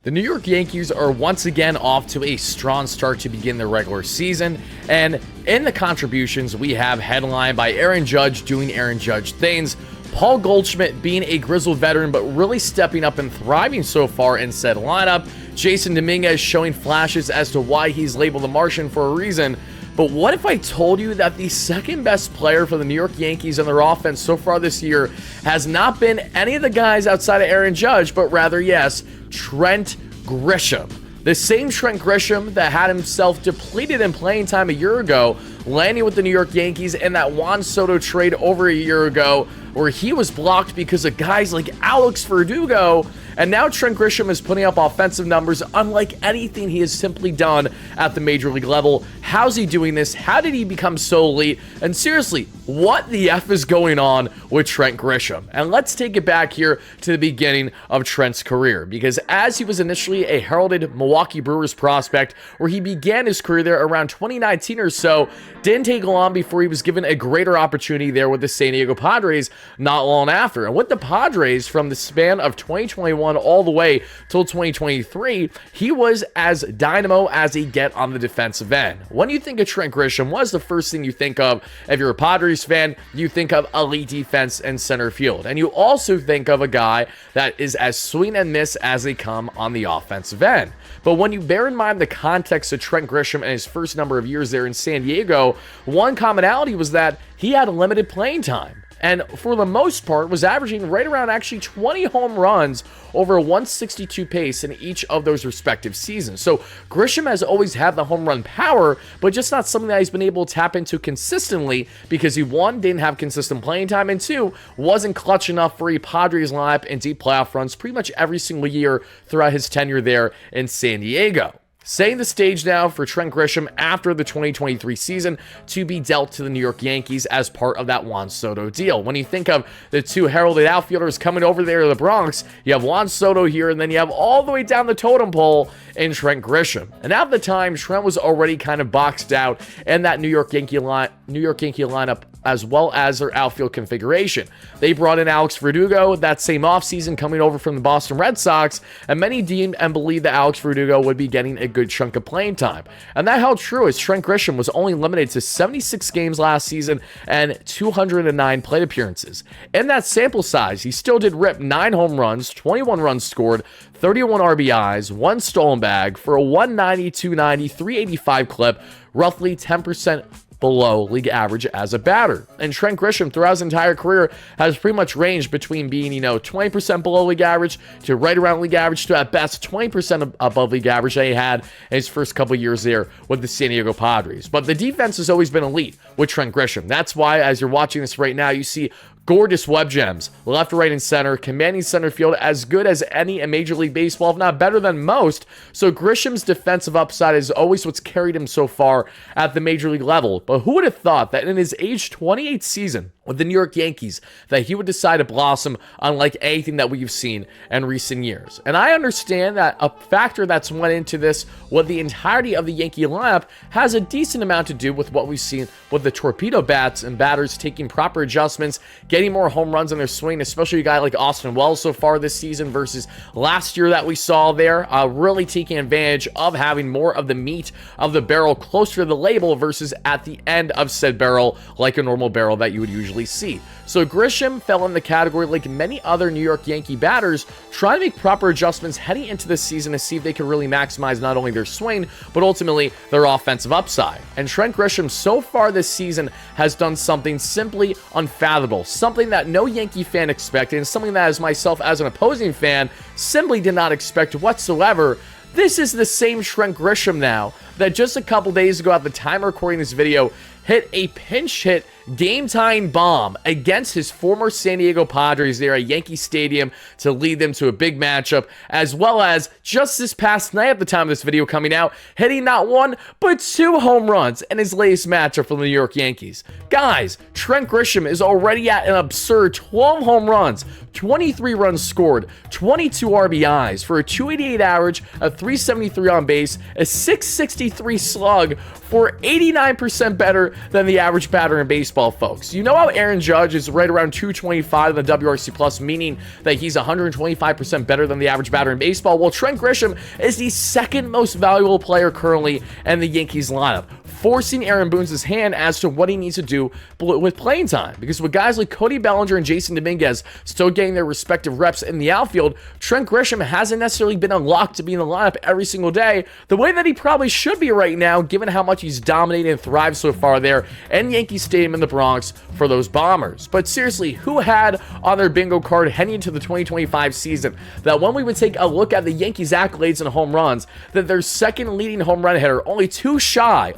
The New York Yankees are once again off to a strong start to begin the regular season, and in the contributions we have headlined by Aaron Judge doing Aaron Judge things, Paul Goldschmidt being a grizzled veteran but really stepping up and thriving so far in said lineup, Jason Dominguez showing flashes as to why he's labeled the Martian for a reason. But what if I told you that the second best player for the New York Yankees and their offense so far this year has not been any of the guys outside of Aaron Judge, but rather, yes, Trent Grisham. The same Trent Grisham that had himself depleted in playing time a year ago, landing with the New York Yankees in that Juan Soto trade over a year ago, where he was blocked because of guys like Alex Verdugo. And now Trent Grisham is putting up offensive numbers unlike anything he has simply done at the major league level. How's he doing this? How did he become so elite? And seriously, what the F is going on with Trent Grisham? And let's take it back here to the beginning of Trent's career, because as he was initially a heralded Milwaukee Brewers prospect, where he began his career there around 2019 or so, didn't take long before he was given a greater opportunity there with the San Diego Padres not long after. And with the Padres, from the span of 2021 all the way till 2023, he was as dynamo as he get on the defensive end. When you think of Trent Grisham, what is the first thing you think of? If you're a Padres fan, you think of elite defense and center field. And you also think of a guy that is as swing and miss as they come on the offensive end. But when you bear in mind the context of Trent Grisham and his first number of years there in San Diego, one commonality was that he had limited playing time. And for the most part was averaging right around actually 20 home runs over a 162 pace in each of those respective seasons. So Grisham has always had the home run power, but just not something that he's been able to tap into consistently, because he, one, didn't have consistent playing time, and two, wasn't clutch enough for a Padres lineup in deep playoff runs pretty much every single year throughout his tenure there in San Diego. Setting the stage now for Trent Grisham after the 2023 season to be dealt to the New York Yankees as part of that Juan Soto deal. When you think of the two heralded outfielders coming over there to the Bronx, you have Juan Soto here, and then you have all the way down the totem pole in Trent Grisham. And at the time, Trent was already kind of boxed out in that New York Yankee lineup, as well as their outfield configuration. They brought in Alex Verdugo that same offseason, coming over from the Boston Red Sox, and many deemed and believed that Alex Verdugo would be getting a good chunk of playing time. And that held true, as Trent Grisham was only limited to 76 games last season and 209 plate appearances. In that sample size, he still did rip 9 home runs, 21 runs scored, 31 RBIs, 1 stolen bag for a 190, 290, 385 clip, roughly 10% below league average as a batter. And Trent Grisham throughout his entire career has pretty much ranged between being, 20% below league average to right around league average to at best 20% above league average that he had in his first couple years there with the San Diego Padres. But the defense has always been elite with Trent Grisham. That's why, as you're watching this right now, you see gorgeous web gems, left, right, and center, commanding center field as good as any in Major League Baseball, if not better than most. So Grisham's defensive upside is always what's carried him so far at the Major League level. But who would have thought that in his age 28 season with the New York Yankees, that he would decide to blossom unlike anything that we've seen in recent years? And I understand that a factor that's went into this with the entirety of the Yankee lineup has a decent amount to do with what we've seen with the torpedo bats and batters taking proper adjustments, getting more home runs in their swing, especially a guy like Austin Wells so far this season versus last year that we saw there, really taking advantage of having more of the meat of the barrel closer to the label versus at the end of said barrel like a normal barrel that you would usually see. So Grisham fell in the category like many other New York Yankee batters, trying to make proper adjustments heading into this season to see if they could really maximize not only their swing, but ultimately their offensive upside. And Trent Grisham so far this season has done something simply unfathomable, something that no Yankee fan expected, and something that as myself as an opposing fan simply did not expect whatsoever. This is the same Trent Grisham now that just a couple days ago at the time of recording this video hit a pinch hit game-tying bomb against his former San Diego Padres there at Yankee Stadium to lead them to a big matchup, as well as just this past night at the time of this video coming out, hitting not 1, but 2 home runs in his latest matchup for the New York Yankees. Guys, Trent Grisham is already at an absurd 12 home runs, 23 runs scored, 22 RBIs for a 288 average, a 373 on base, a 663 slug for 89% better than the average batter in baseball. baseball, folks. You know how Aaron Judge is right around 225 in the WRC plus, meaning that he's 125% better than the average batter in baseball? Well, Trent Grisham is the second most valuable player currently in the Yankees lineup, forcing Aaron Boone's hand as to what he needs to do with playing time. Because with guys like Cody Bellinger and Jason Dominguez still getting their respective reps in the outfield, Trent Grisham hasn't necessarily been unlocked to be in the lineup every single day the way that he probably should be right now, given how much he's dominated and thrived so far there in Yankee Stadium in the Bronx for those Bombers. But seriously, who had on their bingo card heading into the 2025 season that when we would take a look at the Yankees' accolades and home runs, that their second leading home run hitter, only two shy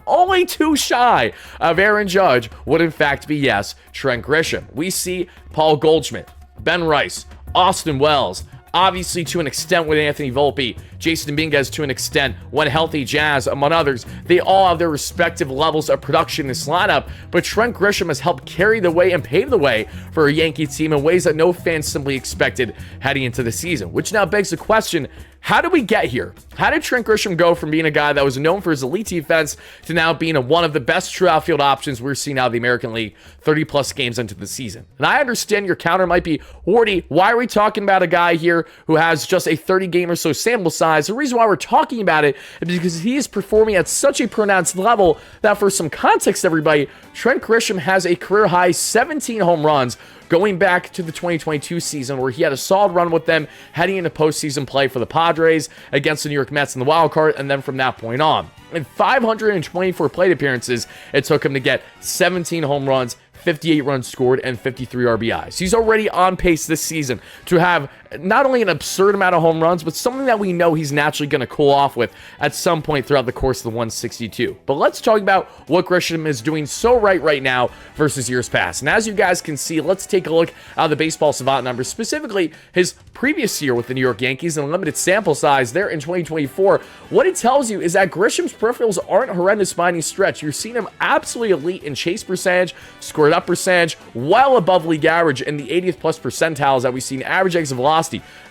of Aaron Judge, would in fact be, yes, Trent Grisham. We see Paul Goldschmidt, Ben Rice, Austin Wells, obviously to an extent with Anthony Volpe, Jason Dominguez to an extent, when healthy, Jazz, among others. They all have their respective levels of production in this lineup, but Trent Grisham has helped carry the way and pave the way for a Yankee team in ways that no fans simply expected heading into the season, which now begs the question, how did we get here? How did Trent Grisham go from being a guy that was known for his elite defense to now being one of the best true outfield options we're seeing out of the American League 30-plus games into the season? And I understand your counter might be, Wardy, why are we talking about a guy here who has just a 30-game or so sample size? The reason why we're talking about it is because he is performing at such a pronounced level that, for some context, everybody, Trent Grisham has a career-high 17 home runs going back to the 2022 season, where he had a solid run with them heading into postseason play for the Padres against the New York Mets in the wild card, and then from that point on. In 524 plate appearances, it took him to get 17 home runs, 58 runs scored, and 53 RBIs. He's already on pace this season to have not only an absurd amount of home runs, but something that we know he's naturally going to cool off with at some point throughout the course of the 162. But let's talk about what Grisham is doing so right now versus years past. And as you guys can see, let's take a look at the baseball savant numbers, specifically his previous year with the New York Yankees and a limited sample size there in 2024. What it tells you is that Grisham's peripherals aren't horrendous by any stretch. You're seeing him absolutely elite in chase percentage, scored up percentage, well above league average in the 80th plus percentiles that we've seen, average exit velocity,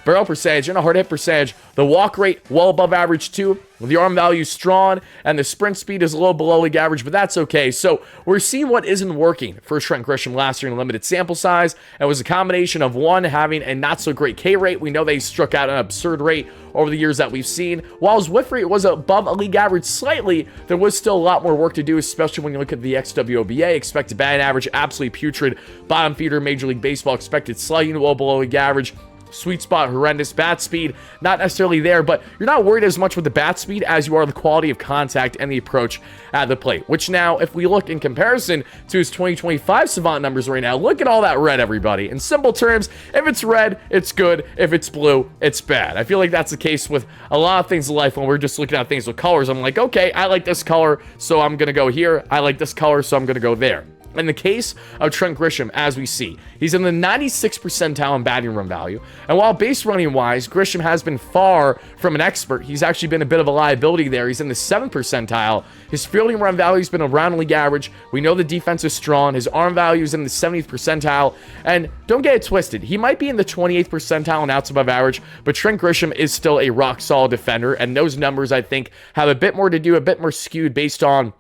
barrel percentage, and a hard hit percentage. The walk rate well above average too. The arm value is strong, and the sprint speed is a little below league average, but that's okay. So we're seeing what isn't working for Trent Grisham last year in a limited sample size. It was a combination of, one, having a not so great K rate. We know they struck out an absurd rate over the years that we've seen. While his whiff rate was above a league average slightly, there was still a lot more work to do, especially when you look at the XWOBA, expected batting average, absolutely putrid. Bottom feeder, Major League Baseball, expected slugging, well below league average. Sweet spot, horrendous. Bat speed, not necessarily there, but you're not worried as much with the bat speed as you are the quality of contact and the approach at the plate. Which now, if we look in comparison to his 2025 savant numbers right now, look at all that red, everybody. In simple terms, if it's red, it's good. If it's blue, it's bad. I feel like that's the case with a lot of things in life when we're just looking at things with colors. I'm like, okay, I like this color, so I'm going to go here. I like this color, so I'm going to go there. In the case of Trent Grisham, as we see, he's in the 96th percentile in batting run value. And while base running wise, Grisham has been far from an expert, he's actually been a bit of a liability there. He's in the 7th percentile. His fielding run value has been around league average. We know the defense is strong. His arm value is in the 70th percentile. And don't get it twisted, he might be in the 28th percentile and outs above average, but Trent Grisham is still a rock solid defender. And those numbers, I think, have a bit more to do, a bit more skewed based on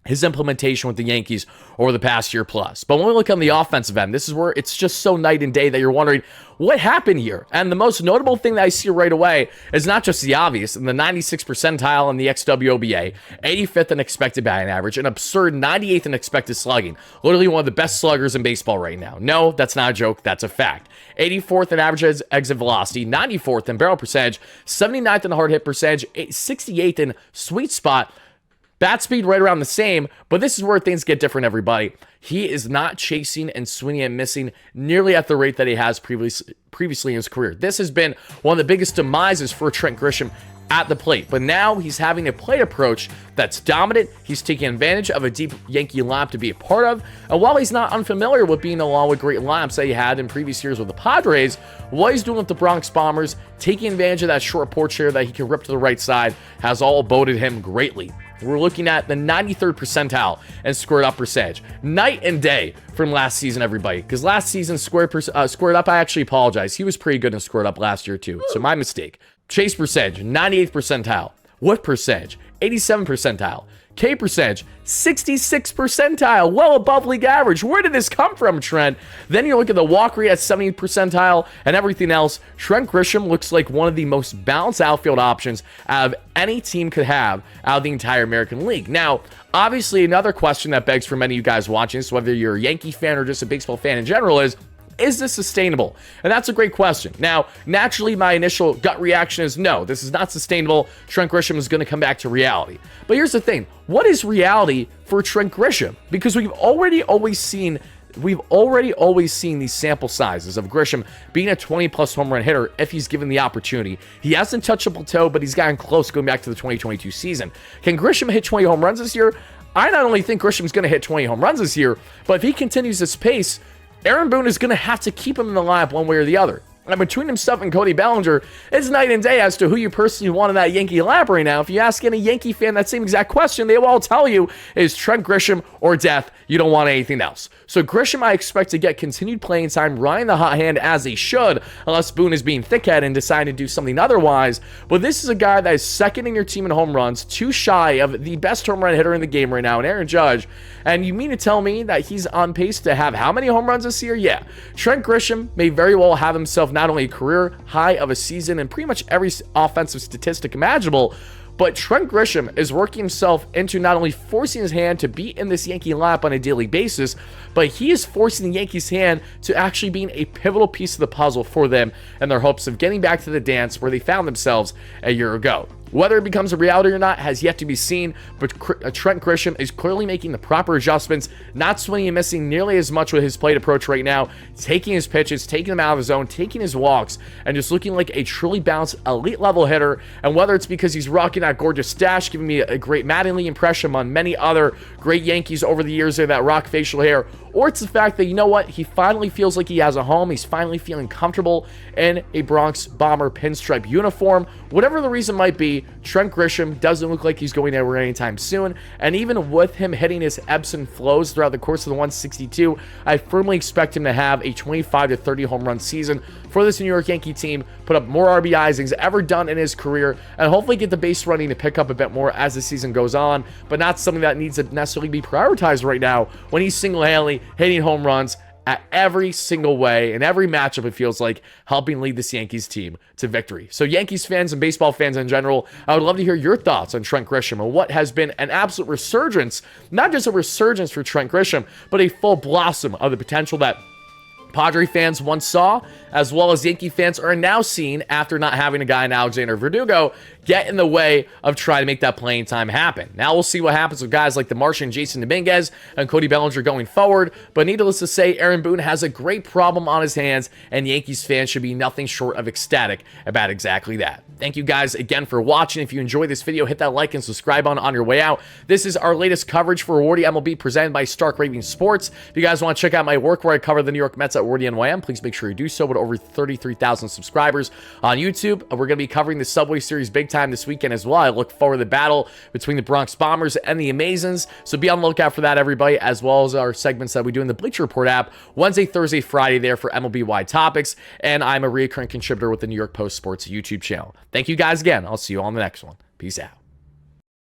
his implementation with the Yankees over the past year plus. But when we look on the offensive end, this is where it's just so night and day that you're wondering, what happened here? And the most notable thing that I see right away is not just the obvious, in the 96th percentile in the XWOBA, 85th in expected batting average, an absurd 98th in expected slugging. Literally one of the best sluggers in baseball right now. No, that's not a joke, that's a fact. 84th in average exit velocity, 94th in barrel percentage, 79th in hard hit percentage, 68th in sweet spot. Bat speed right around the same, but this is where things get different, everybody. He is not chasing and swinging and missing nearly at the rate that he has previously in his career. This has been one of the biggest demises for Trent Grisham at the plate, but now he's having a plate approach that's dominant. He's taking advantage of a deep Yankee lineup to be a part of, and while he's not unfamiliar with being along with great lineups that he had in previous years with the Padres, what he's doing with the Bronx Bombers, taking advantage of that short porch here that he can rip to the right side, has all boded him greatly. We're looking at the 93rd percentile and squared up percentage. Night and day from last season, everybody. Because last season, squared up, I actually apologize. He was pretty good in squared up last year, too. So my mistake. Chase percentage, 98th percentile. Whip percentage, 87th percentile. K percentage, 66th percentile, well above league average. Where did this come from, Trent? Then you look at the walk rate at 70th percentile and everything else. Trent Grisham looks like one of the most balanced outfield options out of any team could have out of the entire American League. Now, obviously, another question that begs for many of you guys watching this, whether you're a Yankee fan or just a baseball fan in general, is this sustainable? And that's a great question. Now, naturally, my initial gut reaction is no, this is not sustainable. Trent Grisham is going to come back to reality. But here's the thing. What is reality for Trent Grisham? Because we've already always seen these sample sizes of Grisham being a 20-plus home run hitter if he's given the opportunity. He hasn't touched a plateau, but he's gotten close going back to the 2022 season. Can Grisham hit 20 home runs this year? I not only think Grisham's going to hit 20 home runs this year, but if he continues this pace, Aaron Boone is going to have to keep him in the lineup one way or the other. And between himself and Cody Bellinger, it's night and day as to who you personally want in that Yankee lineup right now. If you ask any Yankee fan that same exact question, they will all tell you is Trent Grisham or death. You don't want anything else. So Grisham, I expect to get continued playing time, riding the hot hand as he should, unless Boone is being thickhead and deciding to do something otherwise. But this is a guy that is second in your team in home runs, too shy of the best home run hitter in the game right now, and Aaron Judge. And you mean to tell me that he's on pace to have how many home runs this year? Yeah. Trent Grisham may very well have himself not only a career high of a season in pretty much every offensive statistic imaginable, but Trent Grisham is working himself into not only forcing his hand to be in this Yankee lineup on a daily basis, but he is forcing the Yankees' hand to actually being a pivotal piece of the puzzle for them in their hopes of getting back to the dance where they found themselves a year ago. Whether it becomes a reality or not has yet to be seen, but Trent Grisham is clearly making the proper adjustments, not swinging and missing nearly as much with his plate approach right now, taking his pitches, taking them out of his zone, taking his walks, and just looking like a truly balanced elite level hitter. And whether it's because he's rocking that gorgeous stash, giving me a great Mattingly impression on many other great Yankees over the years there that rock facial hair, or it's the fact that, you know what, he finally feels like he has a home, he's finally feeling comfortable in a Bronx Bomber pinstripe uniform. Whatever the reason might be, Trent Grisham doesn't look like he's going anywhere anytime soon, and even with him hitting his ebbs and flows throughout the course of the 162, I firmly expect him to have a 25 to 30 home run season for this New York Yankee team, put up more RBIs than he's ever done in his career, and hopefully get the base running to pick up a bit more as the season goes on, but not something that needs to necessarily be prioritized right now when he's single-handedly hitting home runs at every single way, in every matchup, it feels like, helping lead this Yankees team to victory. So Yankees fans and baseball fans in general, I would love to hear your thoughts on Trent Grisham and what has been an absolute resurgence, not just a resurgence for Trent Grisham, but a full blossom of the potential that Padre fans once saw, as well as Yankee fans are now seeing after not having a guy in Alexander Verdugo get in the way of trying to make that playing time happen. Now we'll see what happens with guys like the Martian, Jason Dominguez, and Cody Bellinger going forward, but needless to say, Aaron Boone has a great problem on his hands, and Yankees fans should be nothing short of ecstatic about exactly that. Thank you guys again for watching. If you enjoyed this video, hit that like and subscribe button on your way out. This is our latest coverage for WardyMLB presented by Stark Raving Sports. If you guys want to check out my work where I cover the New York Mets at WardyNYM, please make sure you do so. With over 33,000 subscribers on YouTube, we're going to be covering the Subway Series big time this weekend as well. I look forward to the battle between the Bronx Bombers and the Amazons, so be on the lookout for that, everybody, as well as our segments that we do in the Bleacher Report app Wednesday, Thursday, Friday there for MLB-wide topics, and I'm a recurring contributor with the New York Post Sports YouTube channel. Thank you guys again. I'll see you on the next one. Peace out.